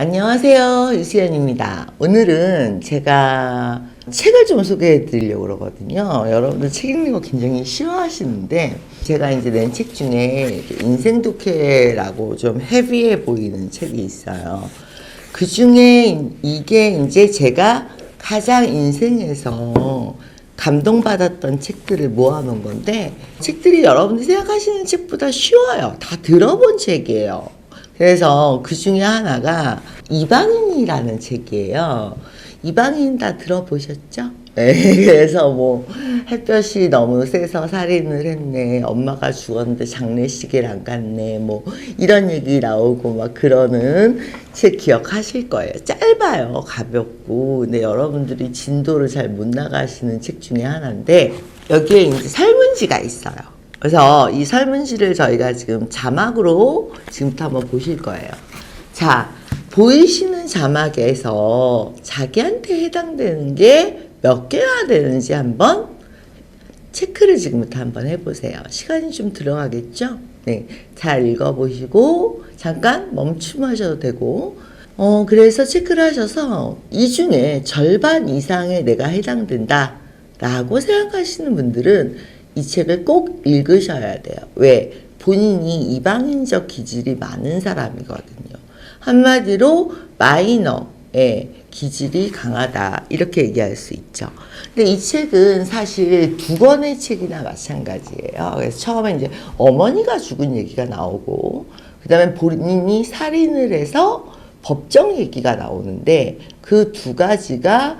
안녕하세요. 유수연입니다. 오늘은 제가 책을 좀 소개해 드리려고 그러거든요. 여러분들 책 읽는 거 굉장히 싫어하시는데, 제가 이제 낸 책 중에 인생 독해라고 좀 헤비해 보이는 책이 있어요. 그 중에 이게 이제 제가 가장 인생에서 감동받았던 책들을 모아놓은 건데, 책들이 여러분들이 생각하시는 책보다 쉬워요. 다 들어본 책이에요. 그래서 그 중에 하나가 이방인이라는 책이에요. 이방인 다 들어보셨죠? 네, 그래서 뭐 햇볕이 너무 세서 살인을 했네, 엄마가 죽었는데 장례식을 안 갔네, 뭐 이런 얘기 나오고 막 그러는 책 기억하실 거예요. 짧아요. 가볍고. 근데 여러분들이 진도를 잘 못 나가시는 책 중에 하나인데, 여기에 이제 설문지가 있어요. 그래서 이 설문지를 저희가 지금 자막으로 지금부터 한번 보실 거예요. 자, 보이시는 자막에서 자기한테 해당되는 게 몇 개나 되는지 한번 체크를 지금부터 한번 해보세요. 시간이 좀 들어가겠죠? 네, 잘 읽어보시고 잠깐 멈춤하셔도 되고, 그래서 체크를 하셔서 이 중에 절반 이상에 내가 해당된다 라고 생각하시는 분들은 이 책을 꼭 읽으셔야 돼요. 왜? 본인이 이방인적 기질이 많은 사람이거든요. 한마디로 마이너의 기질이 강하다, 이렇게 얘기할 수 있죠. 근데 이 책은 사실 두 권의 책이나 마찬가지예요. 그래서 처음에 이제 어머니가 죽은 얘기가 나오고, 그 다음에 본인이 살인을 해서 법정 얘기가 나오는데, 그 두 가지가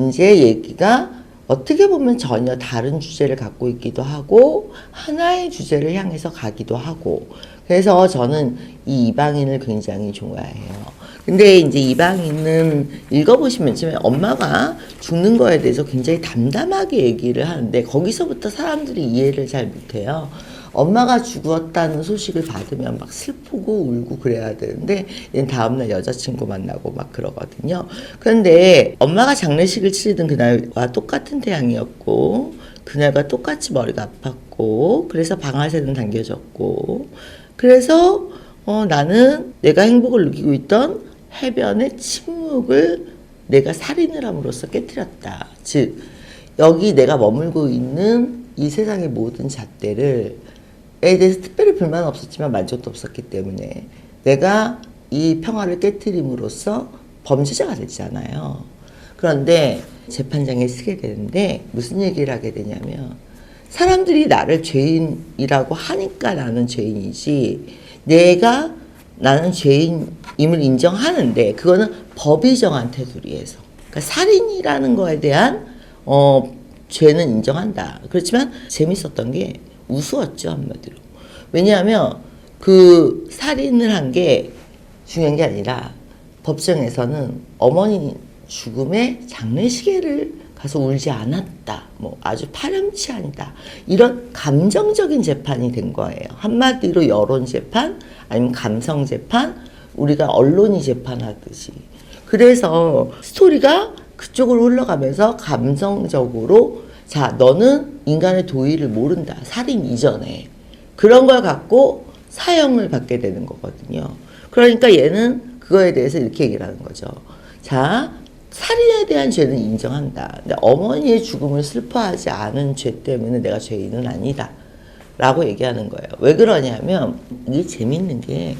이제 얘기가 어떻게 보면 전혀 다른 주제를 갖고 있기도 하고 하나의 주제를 향해서 가기도 하고, 그래서 저는 이 이방인을 굉장히 좋아해요. 근데 이제 이방인은 읽어보시면 처음에 엄마가 죽는 거에 대해서 굉장히 담담하게 얘기를 하는데, 거기서부터 사람들이 이해를 잘 못해요. 엄마가 죽었다는 소식을 받으면 막 슬프고 울고 그래야 되는데, 얘는 다음날 여자친구 만나고 막 그러거든요. 그런데 엄마가 장례식을 치르던 그날과 똑같은 태양이었고, 그날과 똑같이 머리가 아팠고, 그래서 방아쇠는 당겨졌고, 그래서 나는 내가 행복을 느끼고 있던 해변의 침묵을 내가 살인을 함으로써 깨뜨렸다. 즉, 여기 내가 머물고 있는 이 세상의 모든 잣대를 에 대해서 특별히 불만은 없었지만 만족도 없었기 때문에 내가 이 평화를 깨트림으로써 범죄자가 됐잖아요. 그런데 재판장에 쓰게 되는데 무슨 얘기를 하게 되냐면, 사람들이 나를 죄인이라고 하니까 나는 죄인이지, 나는 죄인임을 인정하는데 그거는 법이 정한 테두리에서, 그러니까 살인이라는 거에 대한 죄는 인정한다. 그렇지만 재밌었던 게 우스웠죠, 한마디로. 왜냐하면 그 살인을 한 게 중요한 게 아니라, 법정에서는 어머니 죽음의 장례식에를 가서 울지 않았다, 뭐 아주 파렴치 아니다, 이런 감정적인 재판이 된 거예요. 한마디로 여론 재판, 아니면 감성 재판, 우리가 언론이 재판하듯이. 그래서 스토리가 그쪽으로 흘러가면서 감성적으로, 자, 너는 인간의 도의를 모른다, 살인 이전에. 그런 걸 갖고 사형을 받게 되는 거거든요. 그러니까 얘는 그거에 대해서 이렇게 얘기를 하는 거죠. 자, 살인에 대한 죄는 인정한다. 근데 어머니의 죽음을 슬퍼하지 않은 죄 때문에 내가 죄인은 아니다 라고 얘기하는 거예요. 왜 그러냐면, 이게 재밌는 게,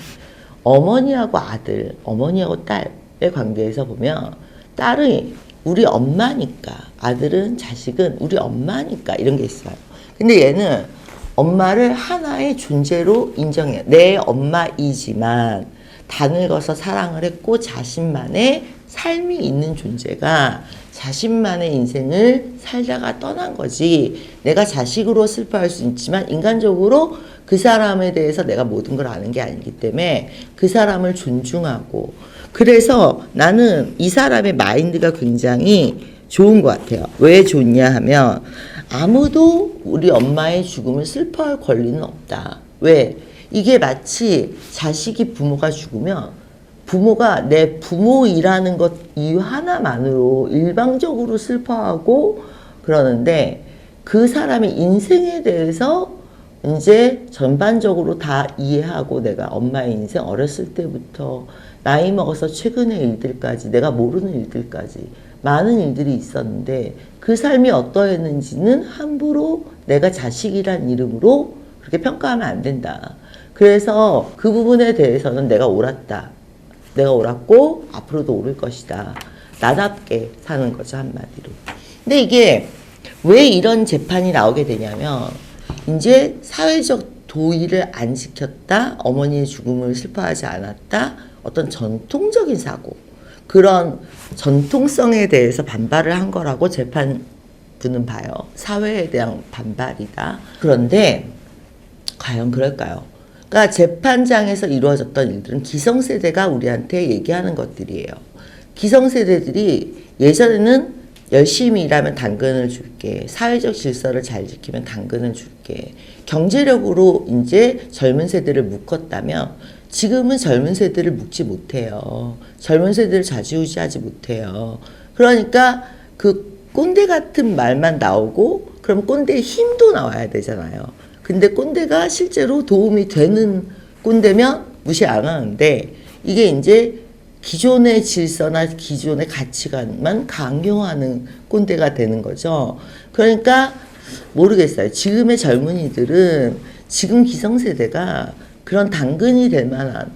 어머니하고 아들, 어머니하고 딸의 관계에서 보면, 딸이 우리 엄마니까, 아들은, 자식은 우리 엄마니까, 이런 게 있어요. 근데 얘는 엄마를 하나의 존재로 인정해요. 내 엄마이지만 다 늙어서 사랑을 했고 자신만의 삶이 있는 존재가 자신만의 인생을 살다가 떠난 거지, 내가 자식으로 슬퍼할 수 있지만 인간적으로 그 사람에 대해서 내가 모든 걸 아는 게 아니기 때문에 그 사람을 존중하고, 그래서 나는 이 사람의 마인드가 굉장히 좋은 것 같아요. 왜 좋냐 하면, 아무도 우리 엄마의 죽음을 슬퍼할 권리는 없다. 왜? 이게 마치 자식이 부모가 죽으면 부모가 내 부모이라는 것 이유 하나만으로 일방적으로 슬퍼하고 그러는데, 그 사람의 인생에 대해서 이제 전반적으로 다 이해하고, 내가 엄마의 인생 어렸을 때부터 나이 먹어서 최근의 일들까지, 내가 모르는 일들까지 많은 일들이 있었는데 그 삶이 어떠했는지는 함부로 내가 자식이란 이름으로 그렇게 평가하면 안 된다. 그래서 그 부분에 대해서는 내가 옳았다. 내가 옳았고 앞으로도 옳을 것이다. 나답게 사는 거죠, 한마디로. 근데 이게 왜 이런 재판이 나오게 되냐면 이제 사회적 도의를 안 지켰다, 어머니의 죽음을 슬퍼하지 않았다, 어떤 전통적인 사고, 그런 전통성에 대해서 반발을 한 거라고 재판부는 봐요. 사회에 대한 반발이다. 그런데 과연 그럴까요? 그러니까 재판장에서 이루어졌던 일들은 기성세대가 우리한테 얘기하는 것들이에요. 기성세대들이 예전에는 열심히 일하면 당근을 줄게, 사회적 질서를 잘 지키면 당근을 줄게, 경제력으로 이제 젊은 세대를 묶었다면 지금은 젊은 세대를 묶지 못해요. 젊은 세대를 좌지우지하지 못해요. 그러니까 그 꼰대 같은 말만 나오고 그럼 꼰대의 힘도 나와야 되잖아요. 근데 꼰대가 실제로 도움이 되는 꼰대면 무시 안 하는데 이게 이제 기존의 질서나 기존의 가치관만 강요하는 꼰대가 되는 거죠. 그러니까 모르겠어요. 지금의 젊은이들은 지금 기성세대가 그런 당근이 될 만한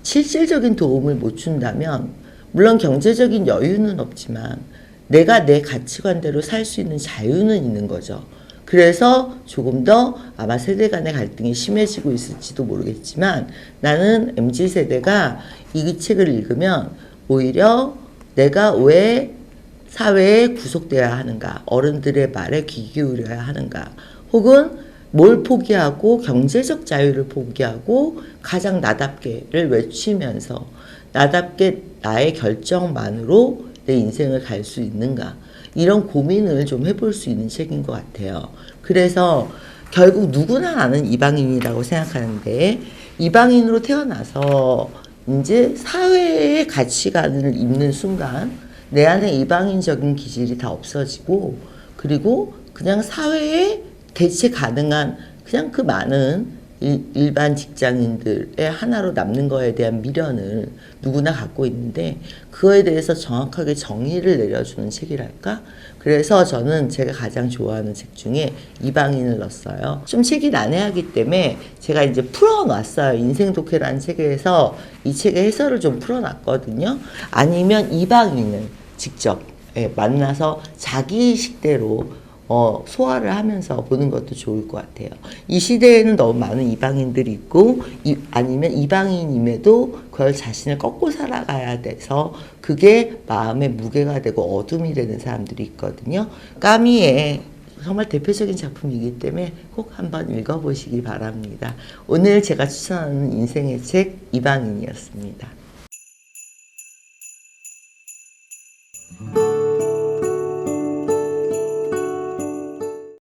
실질적인 도움을 못 준다면 물론 경제적인 여유는 없지만 내가 내 가치관대로 살 수 있는 자유는 있는 거죠. 그래서 조금 더 아마 세대 간의 갈등이 심해지고 있을지도 모르겠지만 나는 MZ세대가 이 책을 읽으면 오히려 내가 왜 사회에 구속되어야 하는가, 어른들의 말에 귀 기울여야 하는가, 혹은 뭘 포기하고 경제적 자유를 포기하고 가장 나답게를 외치면서 나답게 나의 결정만으로 내 인생을 갈 수 있는가, 이런 고민을 좀 해볼 수 있는 책인 것 같아요. 그래서 결국 누구나 아는 이방인이라고 생각하는데 이방인으로 태어나서 이제 사회의 가치관을 입는 순간 내 안에 이방인적인 기질이 다 없어지고 그리고 그냥 사회에 대체 가능한 그냥 그 많은 일반 직장인들의 하나로 남는 거에 대한 미련을 누구나 갖고 있는데 그거에 대해서 정확하게 정의를 내려주는 책이랄까? 그래서 저는 제가 가장 좋아하는 책 중에 이방인을 넣었어요. 좀 책이 난해하기 때문에 제가 이제 풀어놨어요. 인생 독해라는 책에서 이 책의 해설을 좀 풀어놨거든요. 아니면 이방인을 직접 만나서 자기 식대로 소화를 하면서 보는 것도 좋을 것 같아요. 이 시대에는 너무 많은 이방인들이 있고 아니면 이방인임에도 그걸 자신을 꺾고 살아가야 돼서 그게 마음의 무게가 되고 어둠이 되는 사람들이 있거든요. 까미의 정말 대표적인 작품이기 때문에 꼭 한번 읽어보시기 바랍니다. 오늘 제가 추천하는 인생의 책 이방인이었습니다.